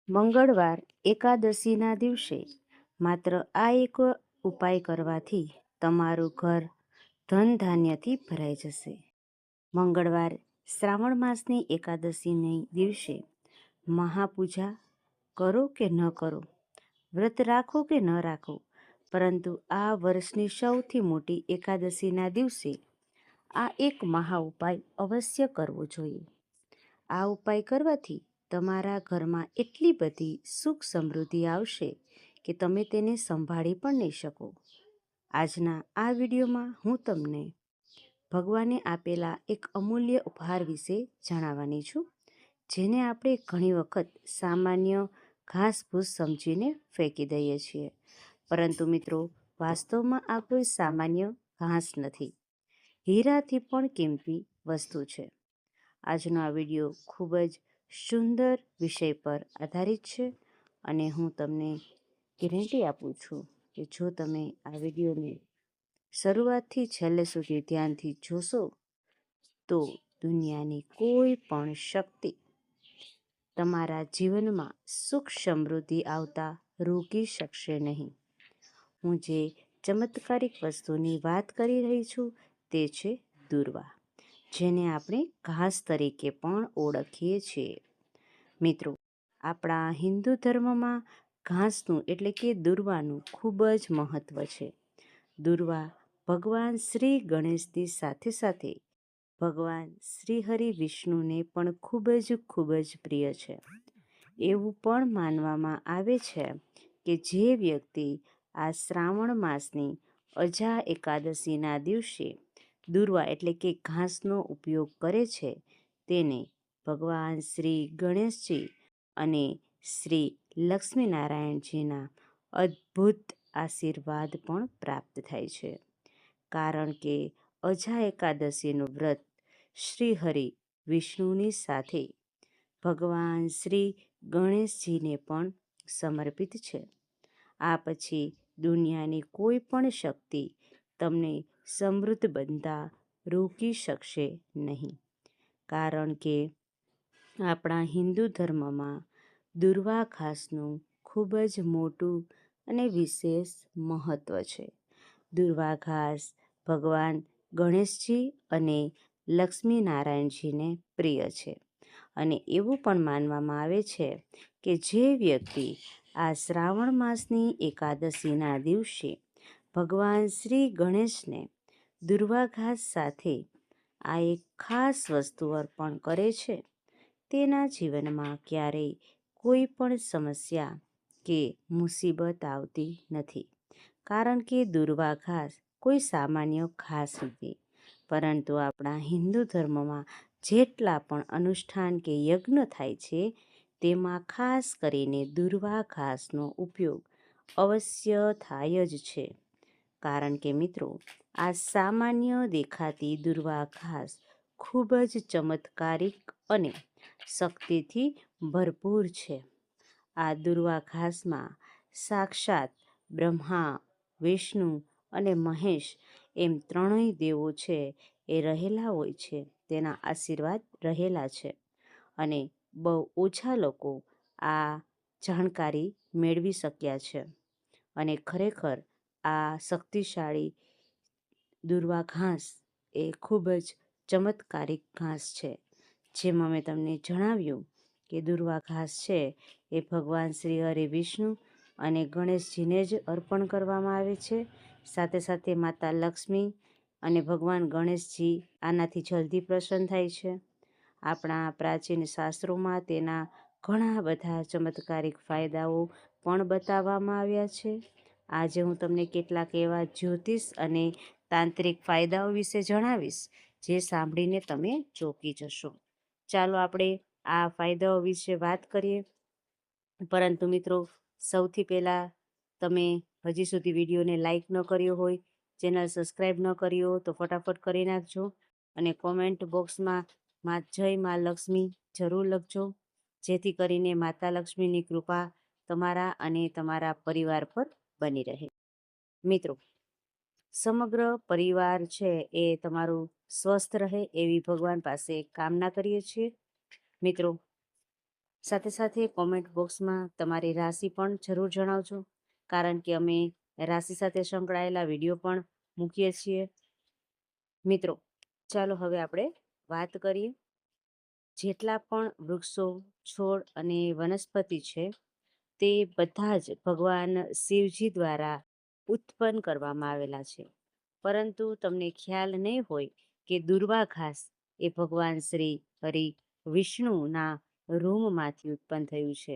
મંગળવાર એકાદશીના દિવસે માત્ર આ એક ઉપાય કરવાથી તમારું ઘર ધન ધાન્યથી ભરાઈ જશે. મંગળવાર શ્રાવણ માસની એકાદશીને દિવસે મહાપૂજા કરો કે ન કરો, વ્રત રાખો કે ન રાખો, પરંતુ આ વર્ષની સૌથી મોટી એકાદશીના દિવસે આ એક મહા ઉપાય અવશ્ય કરવો જોઈએ. આ ઉપાય કરવાથી તમારા ઘરમાં એટલી બધી સુખ સમૃદ્ધિ આવશે કે તમે તેને સંભાળી પણ નહીં શકો. આજના આ વિડીયોમાં હું તમને ભગવાને આપેલા એક અમૂલ્ય ઉપહાર વિશે જણાવવાની છું, જેને આપણે ઘણી વખત સામાન્ય ઘાસભૂસ સમજીને ફેંકી દઈએ છીએ. પરંતુ મિત્રો, વાસ્તવમાં આ કોઈ સામાન્ય ઘાસ નથી, હીરાથી પણ કિંમતી વસ્તુ છે. આજનો આ વિડીયો ખૂબ જ સુંદર વિષય પર આધારિત છે અને હું તમને ગેરંટી આપું છું કે જો તમે આ વિડીયોને શરૂઆતથી છેલ્લે સુધી ધ્યાનથી જોશો તો દુનિયાની કોઈ પણ શક્તિ તમારા જીવનમાં સુખ સમૃદ્ધિ આવતા રોકી શકશે નહીં. હું જે ચમત્કારિક વસ્તુની વાત કરી રહી છું તે છે દુર્વા, જેને આપણે ઘાસ તરીકે પણ ઓળખીએ છીએ. મિત્રો, આપણા હિન્દુ ધર્મમાં ઘાસનું એટલે કે દુર્વાનું ખૂબ જ મહત્વ છે. દુર્વા ભગવાન શ્રી ગણેશની સાથે સાથે ભગવાન શ્રી હરિ વિષ્ણુને પણ ખૂબ જ પ્રિય છે. એવું પણ માનવામાં આવે છે કે જે વ્યક્તિ આ શ્રાવણ માસની અજા એકાદશીના દિવસે દુર્વા એટલે કે ઘાસનો ઉપયોગ કરે છે તેને ભગવાન શ્રી ગણેશજી અને શ્રી લક્ષ્મીનારાયણજીના અદ્ભુત આશીર્વાદ પણ પ્રાપ્ત થાય છે. કારણ કે અજા એકાદશીનું વ્રત શ્રી હરિ વિષ્ણુની સાથે ભગવાન શ્રી ગણેશજીને પણ સમર્પિત છે. આ પછી દુનિયાની કોઈ પણ શક્તિ તમને સમૃદ્ધ બનતા રોકી શકશે નહીં. કારણ કે આપણા હિન્દુ ધર્મમાં દુર્વા ઘાસનું ખૂબ જ મોટું અને વિશેષ મહત્વ છે. દુર્વા ઘાસ ભગવાન ગણેશજી અને લક્ષ્મીનારાયણજીને પ્રિય છે અને એવું પણ માનવામાં આવે છે કે જે વ્યક્તિ આ શ્રાવણ માસની એકાદશીના દિવસે ભગવાન શ્રી ગણેશને દુર્વા ઘાસ સાથે આ એક ખાસ વસ્તુ અર્પણ કરે છે, તેના જીવનમાં ક્યારેય કોઈ પણ સમસ્યા કે મુસીબત આવતી નથી. કારણ કે દુર્વા ઘાસ કોઈ સામાન્ય ઘાસ નથી, પરંતુ આપણા હિન્દુ ધર્મમાં જેટલા પણ અનુષ્ઠાન કે યજ્ઞ થાય છે તેમાં ખાસ કરીને દુર્વા ઘાસનો ઉપયોગ અવશ્ય થાય જ છે. કારણ કે મિત્રો, આ સામાન્ય દેખાતી દુર્વા ઘાસ ખૂબ જ ચમત્કારિક અને શક્તિથી ભરપૂર છે. આ દુર્વા ઘાસમાં સાક્ષાત બ્રહ્મા, વિષ્ણુ અને મહેશ એમ ત્રણેય દેવો છે એ રહેલા હોય છે, તેના આશીર્વાદ રહેલા છે અને બહુ ઓછા લોકો આ જાણકારી મેળવી શક્યા છે. અને ખરેખર આ શક્તિશાળી દુર્વા ઘાસ એ ખૂબ જ ચમત્કારિક ઘાસ છે. જેમાં મેં તમને જણાવ્યું કે દુર્વા ઘાસ છે એ ભગવાન શ્રી હરિ વિષ્ણુ અને ગણેશજીને જ અર્પણ કરવામાં આવે છે. સાથે સાથે માતા લક્ષ્મી અને ભગવાન ગણેશજી આનાથી જલ્દી પ્રસન્ન થાય છે. આપણા પ્રાચીન શાસ્ત્રોમાં તેના ઘણા બધા ચમત્કારિક ફાયદાઓ પણ બતાવવામાં આવ્યા છે. આજે હું તમને કેટલાક એવા જ્યોતિષ અને તાંત્રિક ફાયદાઓ વિશે જણાવીશ જે સાંભળીને તમે ચોંકી જશો. ચાલો આપણે આ ફાયદાઓ વિશે વાત કરીએ. પરંતુ મિત્રો, સૌથી પહેલાં તમે હજી સુધી વિડીયોને લાઈક ન કર્યો હોય, ચેનલ સબસ્ક્રાઈબ ન કર્યો હોય તો ફટાફટ કરી નાખજો અને કોમેન્ટ બોક્સમાં જય મા લક્ષ્મી જરૂર લખજો, જેથી કરીને માતા લક્ષ્મીની કૃપા તમારા અને તમારા પરિવાર પર બની રહે. મિત્રો, સમગ્ર પરિવાર છે એ તમારું સ્વસ્થ રહે એવી ભગવાન પાસે કામના કરીએ છીએ. મિત્રો, સાથે સાથે કોમેન્ટ બોક્સમાં તમારી રાશિ પણ જરૂર જણાવજો, કારણ કે અમે રાશિ સાથે સંકળાયેલા વિડીયો પણ મૂકીએ છીએ. મિત્રો, ચાલો હવે આપણે વાત કરીએ. જેટલા પણ વૃક્ષો, છોડ અને વનસ્પતિ છે, તે બધા જ ભગવાન શિવજી દ્વારા ઉત્પન્ન કરવામાં આવેલા છે. પરંતુ તમને ખ્યાલ નહીં હોય કે દુર્વા ઘાસ એ ભગવાન શ્રી હરિ વિષ્ણુના રૂમમાંથી ઉત્પન્ન થયું છે,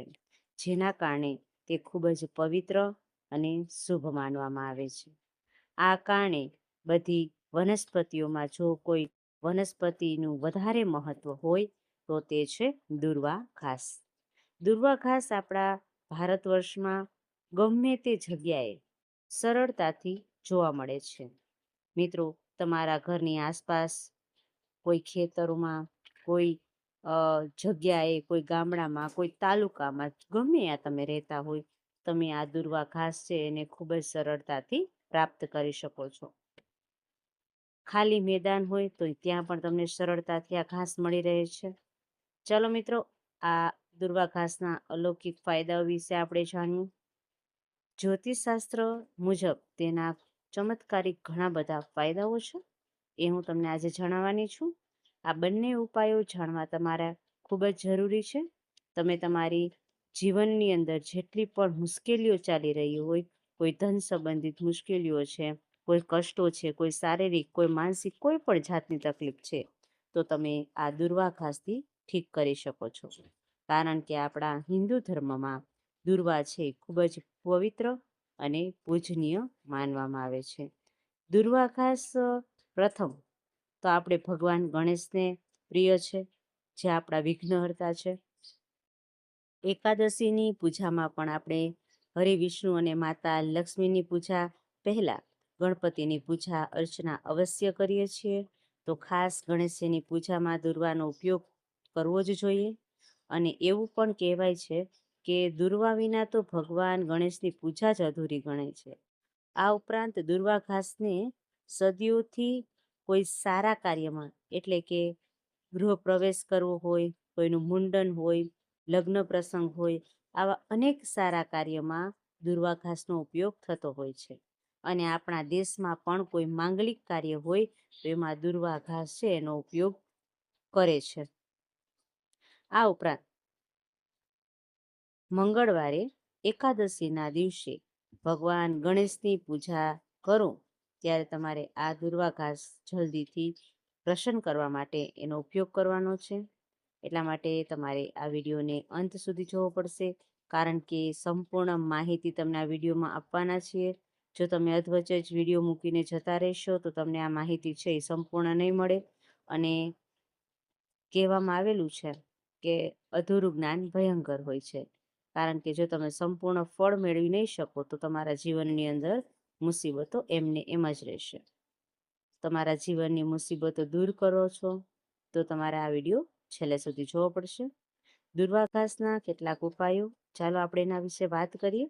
જેના કારણે તે ખૂબ જ પવિત્ર અને શુભ માનવામાં આવે છે. આ કારણે બધી વનસ્પતિઓમાં જો કોઈ વનસ્પતિનું વધારે મહત્વ હોય તો તે છે દુર્વા ઘાસ. દુર્વા ઘાસ આપણા ભારત વર્ષમાં ગમે તે જગ્યાએ સરળતાથી જોવા મળે છે. મિત્રો, તમારા ઘરની આસપાસ, કોઈ ખેતરોમાં, કોઈ જગ્યાએ, કોઈ ગામડામાં, કોઈ તાલુકામાં, ગમે ત્યાં તમે રહેતા હોય, તમે આ દુર્વા ઘાસ છે એને ખૂબ જ સરળતાથી પ્રાપ્ત કરી શકો છો. ખાલી મેદાન હોય તો ત્યાં પણ તમને સરળતાથી આ ઘાસ મળી રહે છે. ચાલો મિત્રો, આ દુર્વા ઘાસના અલૌકિક ફાયદાઓ વિશે આપણે જાણીએ. જ્યોતિષશાસ્ત્ર મુજબ તેના ચમત્કારિક ઘણા બધા ફાયદાઓ છે, એ હું તમને આજે જણાવવાની છું. આ બંને ઉપાયો જાણવા તમારા ખૂબ જ જરૂરી છે. તમે તમારી જીવનની અંદર જેટલી પણ મુશ્કેલીઓ ચાલી રહી હોય, કોઈ ધન સંબંધિત મુશ્કેલીઓ છે, કોઈ કષ્ટો છે, કોઈ શારીરિક, કોઈ માનસિક, કોઈ પણ જાતની તકલીફ છે, તો તમે આ દુર્વા ઘાસથી ઠીક કરી શકો છો. કારણ કે આપણા હિન્દુ ધર્મમાં દુર્વા છે ખૂબ જ પવિત્ર અને પૂજનીય માનવામાં આવે છે. દુર્વા ઘાસ પ્રથમ તો આપણે ભગવાન ગણેશને પ્રિય છે, જે આપણા વિઘ્નહર્તા છે. એકાદશીની પૂજામાં પણ આપણે હરિ વિષ્ણુ અને માતા લક્ષ્મીની પૂજા પહેલા ગણપતિની પૂજા અર્ચના અવશ્ય કરીએ છીએ. તો ખાસ ગણેશજીની પૂજામાં દુર્વાનો ઉપયોગ કરવો જ જોઈએ. અને એવું પણ કહેવાય છે કે દુર્વા વિના તો ભગવાન ગણેશની પૂજા જ અધૂરી ગણાય છે. આ ઉપરાંત દુર્વા ઘાસને સદીઓથી કોઈ સારા કાર્યમાં, એટલે કે ગૃહ પ્રવેશ કરવો હોય, કોઈનું મુંડન હોય, લગ્ન પ્રસંગ હોય, આવા અનેક સારા કાર્યમાં દુર્વા ઘાસનો ઉપયોગ થતો હોય છે. અને આપણા દેશમાં પણ કોઈ માંગલિક કાર્ય હોય તો એમાં દુર્વા ઘાસ છે એનો ઉપયોગ કરે છે. આ ઉપરાંત મંગળવારે એકાદશીના દિવસે ભગવાન ગણેશની પૂજા કરો ત્યારે તમારે આ દુર્વા ઘાસ જલ્દીથી પ્રસન્ન કરવા માટે એનો ઉપયોગ કરવાનો છે. એટલા માટે તમારે આ વિડીયોને અંત સુધી જોવો પડશે, કારણ કે સંપૂર્ણ માહિતી તમને આ વિડીયોમાં આપવાના છીએ. જો તમે અધવચ્ચે જ વિડીયો મૂકીને જતા રહેશો તો તમને આ માહિતી છે એ સંપૂર્ણ નહીં મળે. અને કહેવામાં આવેલું છે કે અધૂરું જ્ઞાન ભયંકર હોય છે, કારણ કે જો તમે સંપૂર્ણ ફળ મેળવી નહીં શકો તો તમારા જીવનની અંદર મુસીબતો એમને એમ જ રહેશે. તમારા જીવનની મુસીબતો દૂર કરો છો તો તમારે આ વિડીયો છેલ્લે સુધી જોવો પડશે. દુર્વા ઘાસના કેટલાક ઉપાયો, ચાલો આપણે એના વિશે વાત કરીએ.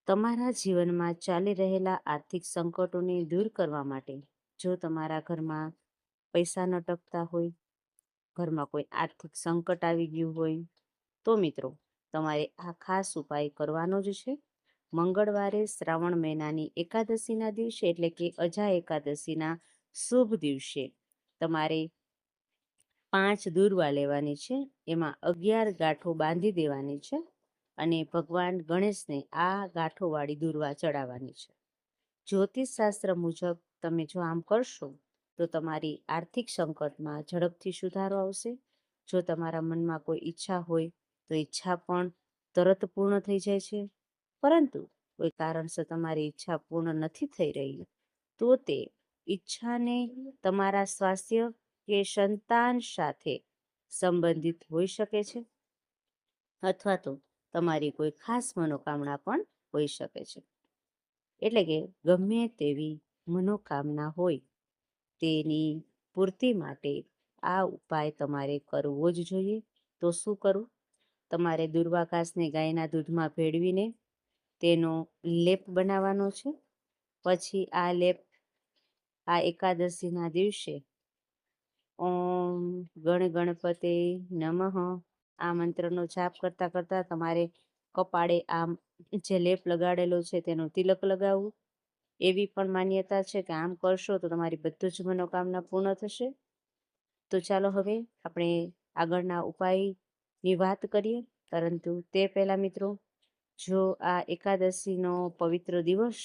તમારા જીવનમાં ચાલી રહેલા આર્થિક સંકટોને દૂર કરવા માટે જો તમારા ઘરમાં પૈસા ન ટકતા હોય, ઘરમાં કોઈ આર્થિક સંકટ આવી ગયું હોય, તો મિત્રો તમારે આ ખાસ ઉપાય કરવાનો જ છે. મંગળવારે શ્રાવણ મહિનાની એકાદશીના દિવસે, એટલે કે અજા એકાદશીના શુભ દિવસે તમારે 5 દુર્વા લેવાની છે. એમાં 11 ગાંઠો બાંધી દેવાની છે અને ભગવાન ગણેશને આ ગાંઠોવાળી દુર્વા ચડાવવાની છે. જ્યોતિષશાસ્ત્ર મુજબ તમે જો આમ કરશો તો તમારી આર્થિક સંકટમાં ઝડપથી સુધારો આવશે. જો તમારા મનમાં કોઈ ઈચ્છા હોય તો ઈચ્છા પણ તરત પૂર્ણ થઈ જાય છે. પરંતુ કોઈ કારણસર તમારી ઈચ્છા પૂર્ણ નથી થઈ રહી તો તે ઈચ્છાને તમારા સ્વાસ્થ્ય કે સંતાન સાથે સંબંધિત હોઈ શકે છે, અથવા તો તમારી કોઈ ખાસ મનોકામના પણ હોઈ શકે છે. એટલે કે ગમે તેવી મનોકામના હોય તેની પૂર્તિ માટે આ ઉપાય તમારે કરવો જ જોઈએ. તો શું કરવું? તમારે દુર્વા ઘાસને ગાયના દૂધમાં ભેળવીને તેનો લેપ બનાવવાનો છે. પછી આ લેપ આ એકાદશીના દિવસે ઓમ ગણ ગણપતે નમઃ આ મંત્રનો જાપ કરતા કરતા તમારે કપાળે આમ જે લેપ લગાડેલો છે તેનો તિલક લગાવવું. એવી પણ માન્યતા છે કે આમ કરશો તો તમારી બધું જ મનોકામના પૂર્ણ થશે. તો ચાલો હવે આપણે આગળના ઉપાયની વાત કરીએ. પરંતુ તે પહેલા મિત્રો, જો આ એકાદશીનો પવિત્ર દિવસ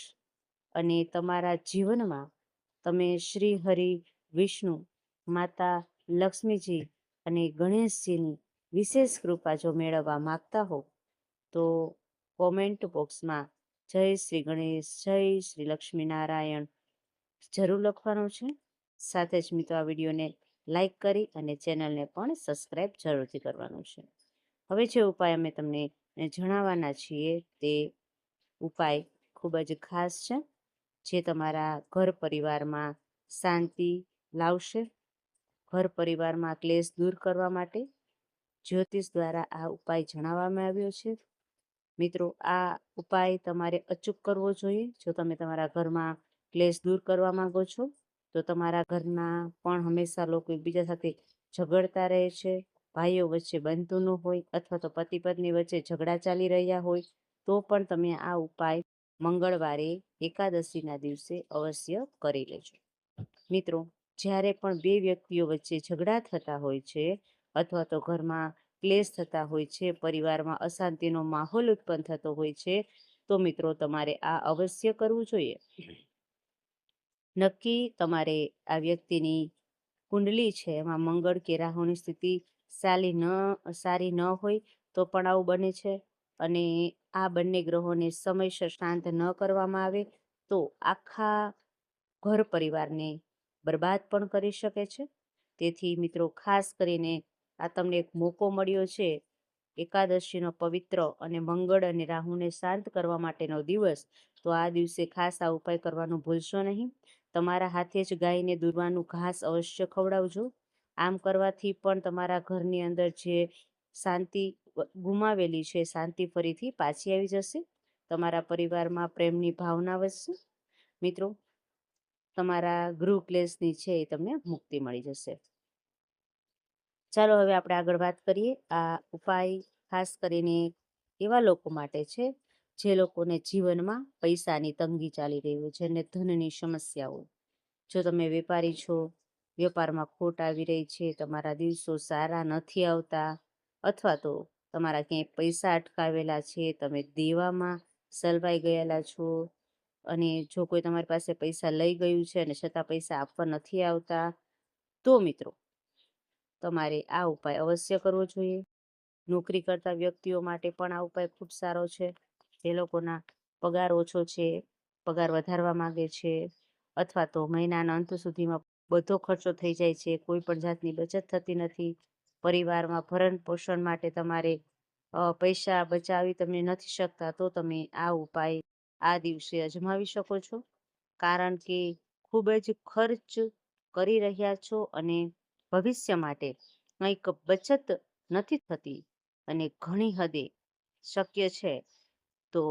અને તમારા જીવનમાં તમે શ્રી હરિ, વિષ્ણુ, માતા લક્ષ્મીજી અને ગણેશજીની વિશેષ કૃપા જો મેળવવા માંગતા હો તો કોમેન્ટ બોક્સમાં જય શ્રી ગણેશ, જય શ્રી લક્ષ્મીનારાયણ જરૂર લખવાનું છે. સાથે જ મિત્રો આ વિડીયોને લાઈક કરી અને ચેનલને પણ સબસ્ક્રાઈબ જરૂરથી કરવાનું છે. હવે જે ઉપાય અમે તમને જણાવવાના છીએ તે ઉપાય ખૂબ જ ખાસ છે, જે તમારા ઘર પરિવારમાં શાંતિ લાવશે. ઘર પરિવારમાં ક્લેશ દૂર કરવા માટે જ્યોતિષ દ્વારા આ ઉપાય જણાવવામાં આવ્યો છે. મિત્રો, આ ઉપાય તમારે અચૂક કરવો જોઈએ. જો તમે તમારા ઘરમાં ક્લેશ દૂર કરવા માંગો છો તો તમારા ઘરના પણ હંમેશા લોકો એકબીજા સાથે ઝઘડતા રહે છે, ભાઈઓ વચ્ચે બનતું ન હોય અથવા તો પતિ પત્ની વચ્ચે ઝઘડા ચાલી રહ્યા હોય તો પણ તમે આ ઉપાય મંગળવારે એકાદશીના દિવસે અવશ્ય કરી લેજો. મિત્રો, જ્યારે પણ બે વ્યક્તિઓ વચ્ચે ઝઘડા થતા હોય છે અથવા તો ઘરમાં ક્લેશ થતા હોય છે, પરિવારમાં અશાંતિનો માહોલ ઉત્પન્ન થતો હોય છે, તો મિત્રો તમારે આ અવશ્ય કરવું જોઈએ. નક્કી તમારે આ વ્યક્તિની કુંડલી છે એમાં મંગળ કે રાહુની સ્થિતિ સારી ન હોય તો પણ આવું બને છે. અને આ બંને ગ્રહોને સમયસર શાંત ન કરવામાં આવે તો આખા ઘર પરિવારને બરબાદ પણ કરી શકે છે. તેથી મિત્રો, ખાસ કરીને આ તમને એક મોકો મળ્યો છે એકાદશીનો પવિત્ર અને મંગળ અને રાહુને શાંત કરવા માટેનો દિવસ. તો આ દિવસે ખાસ આ ઉપાય કરવાનું ભૂલશો નહીં. તમારા હાથે જ ગાયને દૂરવાનું ઘાસ અવશ્ય ખવડાવજો. આમ કરવાથી પણ તમારા ઘરની અંદર જે શાંતિ ગુમાવેલી છે, શાંતિ ફરીથી પાછી આવી જશે. તમારા પરિવારમાં પ્રેમની ભાવના વધશે. મિત્રો, તમારા ગૃહ ક્લેશની છે એ તમને મુક્તિ મળી જશે. ચાલો હવે આપણે આગળ વાત કરીએ. આ ઉપાય ખાસ કરીને એવા લોકો માટે છે જે લોકોને જીવનમાં પૈસાની તંગી ચાલી રહી હોય, જેને ધનની સમસ્યા હોય. જો તમે વેપારી છો, વેપારમાં ખોટ આવી રહી છે, તમારા દિવસો સારા નથી આવતા, અથવા તો તમારા ક્યાંય પૈસા અટકાવેલા છે, તમે દેવામાં સલવાઈ ગયેલા છો, અને જો કોઈ તમારી પાસે પૈસા લઈ ગયું છે અને છતાં પૈસા આપવા નથી આવતા, તો મિત્રો તમારે આ ઉપાય અવશ્ય કરવો જોઈએ. નોકરી કરતા વ્યક્તિઓ માટે પણ આ ઉપાય ખૂબ સારો છે. જે લોકોના પગાર ઓછો છે, પગાર વધારવા માંગે છે, અથવા તો મહિનાના અંત સુધીમાં બધો ખર્ચો થઈ જાય છે, કોઈ પણ જાતની બચત થતી નથી, પરિવારમાં ભરણ પોષણ માટે તમારે પૈસા બચાવી તમે નથી શકતા, તો તમે આ ઉપાય આ દિવસે અજમાવી શકો છો. કારણ કે ખૂબ જ ખર્ચ કરી રહ્યા છો અને ભવિષ્ય માટે કંઈક બચત નથી થતી અને ઘણી હદે શક્ય છે તો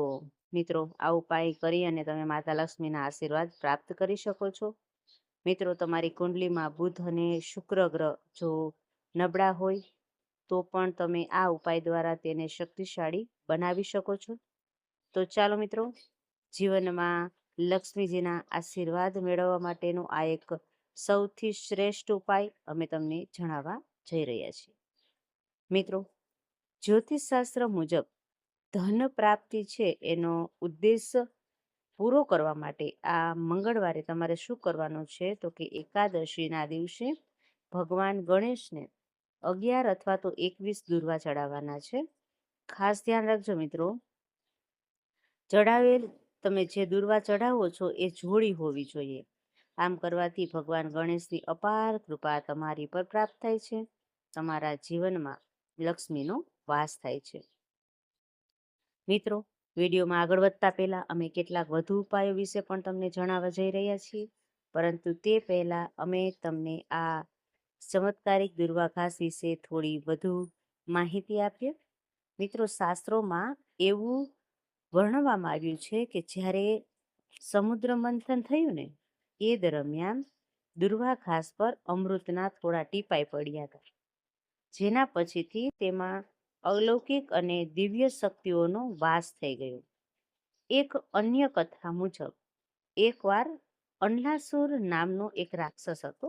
મિત્રો આ ઉપાય કરી અને તમે માતા લક્ષ્મીના આશીર્વાદ પ્રાપ્ત કરી શકો છો. મિત્રો, તમારી કુંડલીમાં બુધ અને શુક્ર ગ્રહ જો નબળા હોય તો પણ તમે આ ઉપાય દ્વારા તેને શક્તિશાળી બનાવી શકો છો. તો ચાલો મિત્રો, જીવનમાં લક્ષ્મીજીના આશીર્વાદ મેળવવા માટેનો આ એક સૌથી શ્રેષ્ઠ ઉપાય અમે તમને જણાવવા જઈ રહ્યા છીએ. મિત્રો, જ્યોતિષશાસ્ત્ર મુજબ ધન પ્રાપ્તિ છે એનો ઉદ્દેશ પૂરો કરવા માટે આ મંગળવારે તમારે શું કરવાનું છે તો કે એકાદશીના દિવસે ભગવાન ગણેશને 11 અથવા તો 21 દૂર્વા ચડાવવાના છે. ખાસ ધ્યાન રાખજો મિત્રો, ચડાવેલ તમે જે દૂર્વા ચડાવો છો એ જોડી હોવી જોઈએ. આમ કરવાથી ભગવાન ગણેશની અપાર કૃપા તમારી પર પ્રાપ્ત થાય છે. તમારા જીવનમાં લક્ષ્મીનો વાસ થાય છે. મિત્રો, વિડીયોમાં આગળ વધતા પહેલા અમે કેટલાક વધુ ઉપાયો વિશે પણ તમને જણાવવા જઈ રહ્યા છીએ. પરંતુ તે પહેલા અમે તમને આ ચમત્કારિક દૂર્વા ઘાસ વિશે થોડી વધુ માહિતી આપીએ. મિત્રો, શાસ્ત્રોમાં એવું વર્ણવવામાં આવ્યું છે કે જ્યારે સમુદ્ર મંથન થયું ને એ દરમિયાન દૂર્વા ઘાસ પર અમૃતના થોડા ટીપાઈ પડ્યા હતા, જેના પછીથી તેમાં અલૌકિક અને દિવ્ય શક્તિઓનો વાસ થઈ ગયો. એક અન્ય કથા મુજબ એકવાર અનલાસુર નામનો એક રાક્ષસ હતો.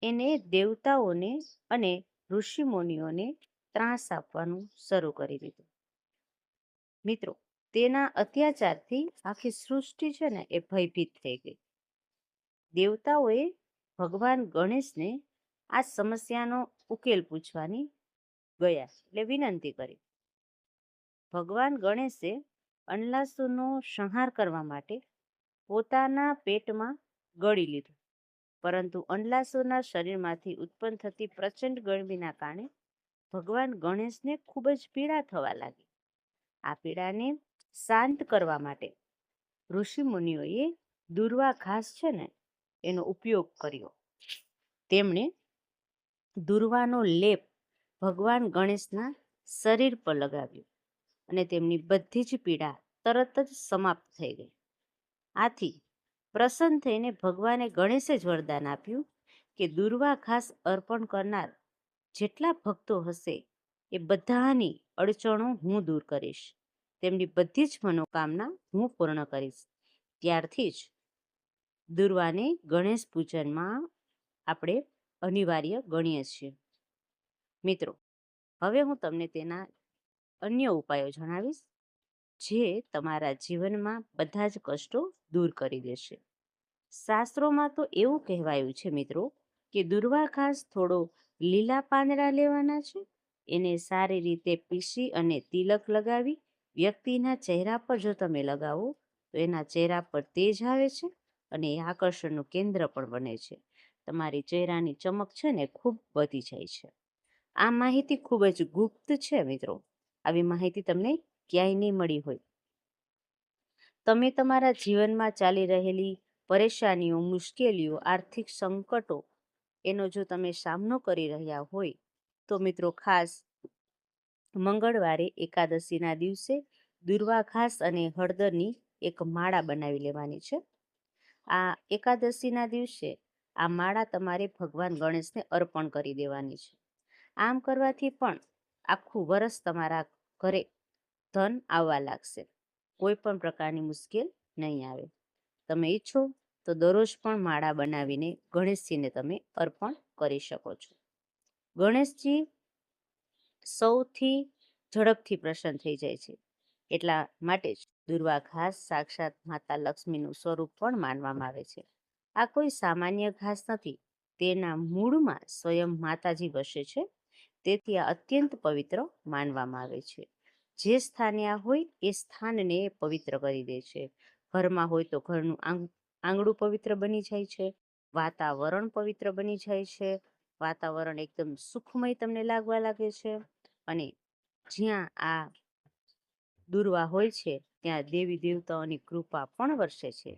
એને દેવતાઓને અને ઋષિમુનિઓને ત્રાસ આપવાનું શરૂ કરી દીધું. મિત્રો, તેના અત્યાચારથી આખી સૃષ્ટિ છે ને એ ભયભીત થઈ ગઈ. દેવતાઓએ ભગવાન ગણેશને આ સમસ્યાનો ઉકેલ પૂછવાની ગયા એટલે વિનંતી કરી. ભગવાન ગણેશે અનલાસુરનો સંહાર કરવા માટે પોતાના પેટમાં ગળી લીધું, પરંતુ અનલાસુરના શરીરમાંથી ઉત્પન્ન થતી પ્રચંડ ગરમીના કારણે ભગવાન ગણેશને ખૂબ જ પીડા થવા લાગી. આ પીડાને શાંત કરવા માટે ઋષિ મુનિઓએ દુર્વા ઘાસ છે ને એનો ઉપયોગ કર્યો. તેમણે દુર્વાનો લેપ ભગવાન ગણેશના શરીર પર લગાવ્યો અને તેમની બધી જ પીડા તરત જ સમાપ્ત થઈ ગઈ. આથી પ્રસન્ન થઈને ભગવાને ગણેશે જ વરદાન આપ્યું કે દુર્વા ઘાસ અર્પણ કરનાર જેટલા ભક્તો હશે એ બધાની અડચણો હું દૂર કરીશ, તેમની બધી જ મનોકામના હું પૂર્ણ કરીશ. ત્યારથી જ દુર્વાને ગણેશ પૂજનમાં આપણે અનિવાર્ય ગણીએ છીએ. મિત્રો, હવે હું તમને તેના અન્ય ઉપાયો જણાવીશ જે તમારા જીવનમાં બધા જ કષ્ટો દૂર કરી દેશે. શાસ્ત્રોમાં તો એવું કહેવાયું છે મિત્રો કે દુર્વા ઘાસ થોડો લીલા પાંદડા લેવાના છે, એને સારી રીતે પીસી અને તિલક લગાવી વ્યક્તિના ચહેરા પર જો તમે લગાવો તો એના ચહેરા પર તેજ આવે છે અને એ આકર્ષણનું કેન્દ્ર પણ બને છે. તમારી ચહેરાની ચમક છે ને ખૂબ વધી જાય છે. આ માહિતી ખૂબ જ ગુપ્ત છે મિત્રો. આવી માહિતી તમને ક્યાંય નહીં મળી હોય. તમે તમારા જીવનમાં ચાલી રહેલી પરેશાનીઓ, મુશ્કેલીઓ, આર્થિક સંકટો એનો જો તમે સામનો કરી રહ્યા હોય તો મિત્રો ખાસ મંગળવારે એકાદશીના દિવસે દુર્વા ઘાસ અને હળદરની એક માળા બનાવી લેવાની છે. આ એકાદશીના દિવસે આ માળા તમારે ભગવાન ગણેશને અર્પણ કરી દેવાની છે. આમ કરવાથી પણ આખું વરસ તમારા ઘરે ધન આવવા લાગશે. કોઈ પણ પ્રકારની મુશ્કેલ નહીં આવે. તમે ઈચ્છો તો દરરોજ પણ માળા બનાવીને ગણેશજીને તમે અર્પણ કરી શકો છો. ગણેશજી સૌથી ઝડપથી પ્રસન્ન થઈ જાય છે. એટલા માટે જ દુર્વા ઘાસ સાક્ષાત માતા લક્ષ્મીનું સ્વરૂપ પણ માનવામાં આવે છે. આ કોઈ સામાન્ય ઘાસ નથી. તેના મૂળમાં સ્વયં માતાજી વસે છે. તેથી આ અત્યંત પવિત્ર માનવામાં આવે છે. જે સ્થાને આ હોય એ સ્થાનને પવિત્ર કરી દે છે. ઘરમાં હોય તો ઘરનું આંગણું પવિત્ર બની જાય છે, વાતાવરણ પવિત્ર બની જાય છે, વાતાવરણ એકદમ સુખમય તમને લાગવા લાગે છે અને જ્યાં આ દુર્વા હોય છે ત્યાં દેવી દેવતાઓની કૃપા પણ વરસે છે.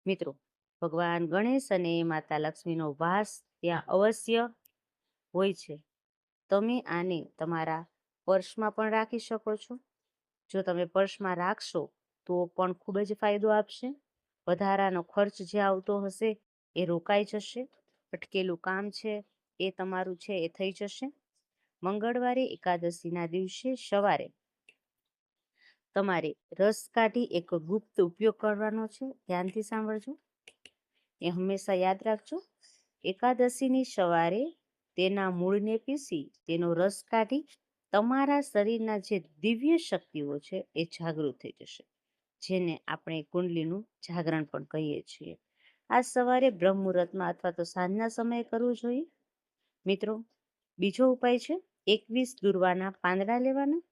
મિત્રો, ભગવાન ગણેશ અને માતા લક્ષ્મીનો વાસ ત્યાં અવશ્ય હોય છે. તમે આને તમારા પર્સમાં પણ રાખી શકો છો. જો તમે પર્સમાં રાખશો તો પણ ખૂબ જ ફાયદો આપશે. વધારાનો ખર્ચ જે આવતો હશે એ રોકાઈ જશે. અટકેલું કામ છે એ તમારું છે એ થઈ જશે. મંગળવારે એકાદશીના દિવસે સવારે તમારે રસ કાઢી એક ગુપ્ત ઉપયોગ કરવાનો છે. ધ્યાનથી સાંભળજો. એ હંમેશા યાદ રાખજો. એકાદશીની સવારે તેના મૂળને પીસી તેનો રસ કાઢી તમારા શરીરના જે દિવ્ય શક્તિઓ છે એ જાગૃત થઈ જશે, જેને આપણે કુંડલીનું જાગરણ પણ કહીએ છીએ. આ સવારે બ્રહ્મ મુહૂર્તમાં અથવા તો સાંજના સમયે કરવું જોઈએ. મિત્રો, બીજો ઉપાય છે 21 દુર્વાના પાંદડા લેવાના,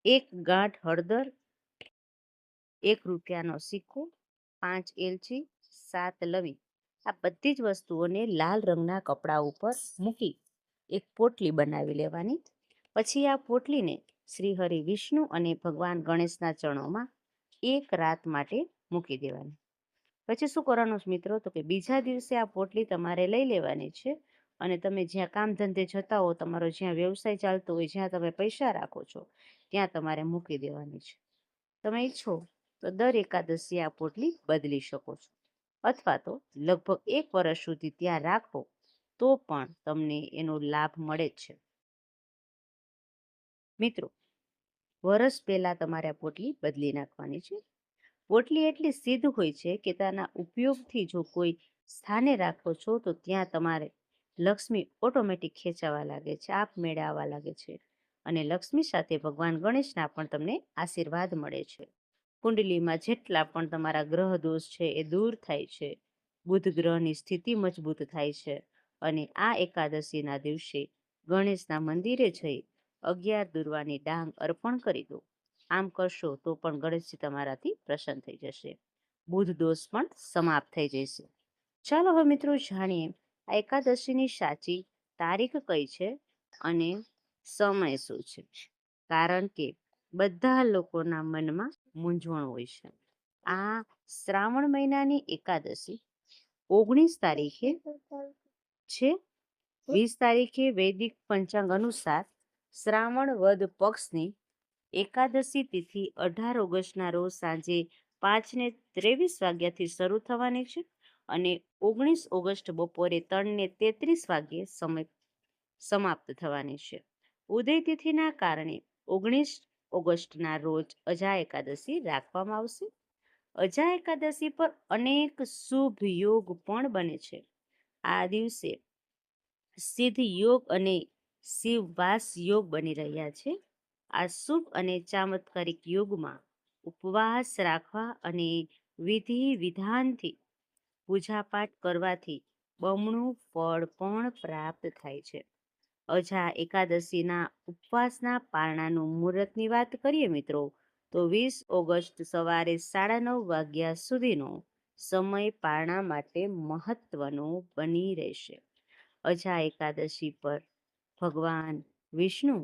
1 ગાંઠ હળદર, 1 રૂપિયાનો સિક્કો, 5 એલચી, 7 લવિંગ. આ બધી જ વસ્તુઓને લાલ રંગના કપડા ઉપર મૂકી એક પોટલી બનાવી લેવાની. પછી આ પોટલીને શ્રી હરિ વિષ્ણુ અને ભગવાન ગણેશના ચરણોમાં 1 રાત માટે મૂકી દેવાની. પછી શું કરવાનું મિત્રો, તો કે બીજા દિવસે આ પોટલી તમારે લઈ લેવાની છે અને તમે જ્યાં કામ ધંધે જતા હો, તમારો જ્યાં વ્યવસાય ચાલતો હોય, જ્યાં તમે પૈસા રાખો છો ત્યાં તમારે મૂકી દેવાની છે. તમે ઈચ્છો તો દર એકાદશી આ પોટલી બદલી શકો છો અથવા તો લગભગ 1 વર્ષ સુધી ત્યાં રાખો તો પણ તમને એનો લાભ મળે જ છે. મિત્રો, વરસ પહેલા તમારે આ પોટલી બદલી નાખવાની છે. પોટલી એટલી સિદ્ધ હોય છે કે તેના ઉપયોગથી જો કોઈ સ્થાને રાખો છો તો ત્યાં તમારે લક્ષ્મી ઓટોમેટિક ખેંચાવા લાગે છે, આપમેળે આવવા લાગે છે. અને લક્ષ્મી સાથે ભગવાન ગણેશના પણ તમને આશીર્વાદ મળે છે. કુંડલીમાં જેટલા પણ તમારા ગ્રહ દોષ છે એ દૂર થાય છે. બુધ ગ્રહની સ્થિતિ મજબૂત થાય છે. અને આ એકાદશીના દિવસે ગણેશના મંદિરે જઈ 11 દુર્વાની ડાંગ અર્પણ કરી દો. આમ કરશો તો પણ ગણેશજી તમારાથી પ્રસન્ન થઈ જશે. બુધ દોષ પણ સમાપ્ત થઈ જશે. ચાલો હવે મિત્રો જાણીએ આ એકાદશીની સાચી તારીખ કઈ છે અને સમય શું છે. કારણ કે બધા લોકોના મનમાં મૂંઝવણ હોય છે. આ શ્રાવણ મહિનાની એકાદશી 19 તારીખે છે. 20 તારીખે વૈદિક પંચાંગ અનુસાર શ્રાવણ વદ પક્ષની એકાદશી તિથિ 18 ઓગસ્ટના રોજ સાંજે 5:23 વાગ્યાથી શરૂ થવાની છે અને 19 ઓગસ્ટ બપોરે 3:33 વાગ્યે સમાપ્ત થવાની છે. ઉદય તિથિના કારણે 19 ઓગસ્ટના રોજ અજા એકાદશી રાખવામાં આવશે. અજા એકાદશી પર અનેક શુભ યોગ પણ બને છે. આ દિવસે સિદ્ધ યોગ અને શિવવાસ યોગ બની રહ્યા છે. આ શુભ અને ચમત્કારિક યોગમાં ઉપવાસ રાખવા અને વિધિ વિધાનથી પૂજાપાઠ કરવાથી બમણું ફળ પણ પ્રાપ્ત થાય છે. અજા એકાદશીના ઉપવાસના પારણાનું મુહૂર્તની વાત કરીએ મિત્રો, તો 20 ઓગસ્ટ સવારે 9:30 વાગ્યા સુધીનો સમય પારણા માટે મહત્વનો બની રહેશે. અજા એકાદશી પર ભગવાન વિષ્ણુ,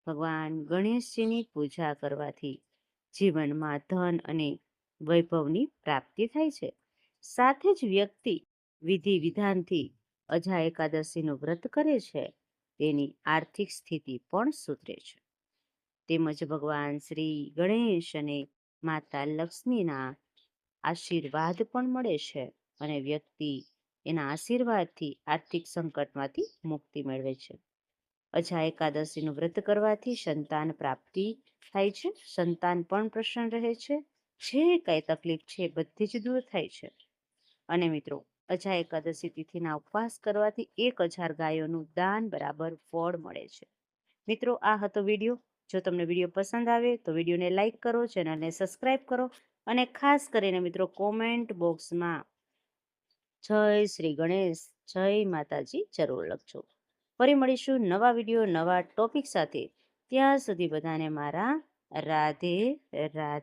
ભગવાન ગણેશજીની પૂજા કરવાથી જીવનમાં ધન અને વૈભવની પ્રાપ્તિ થાય છે. સાથે જ વ્યક્તિ વિધિ વિધાનથી અજા એકાદશીનું વ્રત કરે છે તેની આર્થિક સ્થિતિ પણ સુધરે છે. તેમજ ભગવાન શ્રી ગણેશ અને માતા લક્ષ્મીના આશીર્વાદ પણ મળે છે અને વ્યક્તિ એના આશીર્વાદથી આર્થિક સંકટમાંથી મુક્તિ મેળવે છે. અજા એકાદશીનું વ્રત કરવાથી સંતાન પ્રાપ્તિ થાય છે. સંતાન પણ પ્રસન્ન રહે છે. જે કઈ તકલીફ છે બધી જ દૂર થાય છે. અને મિત્રો, અજા એકાદશી તિથિના ઉપવાસ કરવાથી 1000 ગાયોનું દાન બરાબર ફળ મળે છે. મિત્રો, આ હતો વિડીયો. જો તમને વિડીયો પસંદ આવે તો વિડીયોને લાઈક કરો, ચેનલને સબસ્ક્રાઈબ કરો અને ખાસ કરીને મિત્રો કોમેન્ટ બોક્સમાં જય શ્રી ગણેશ, જય માતાજી જરૂર લખજો. ફરી મળીશું નવા વિડીયો નવા ટોપિક સાથે. ત્યાં સુધી બધાને મારા રાધે રાધે.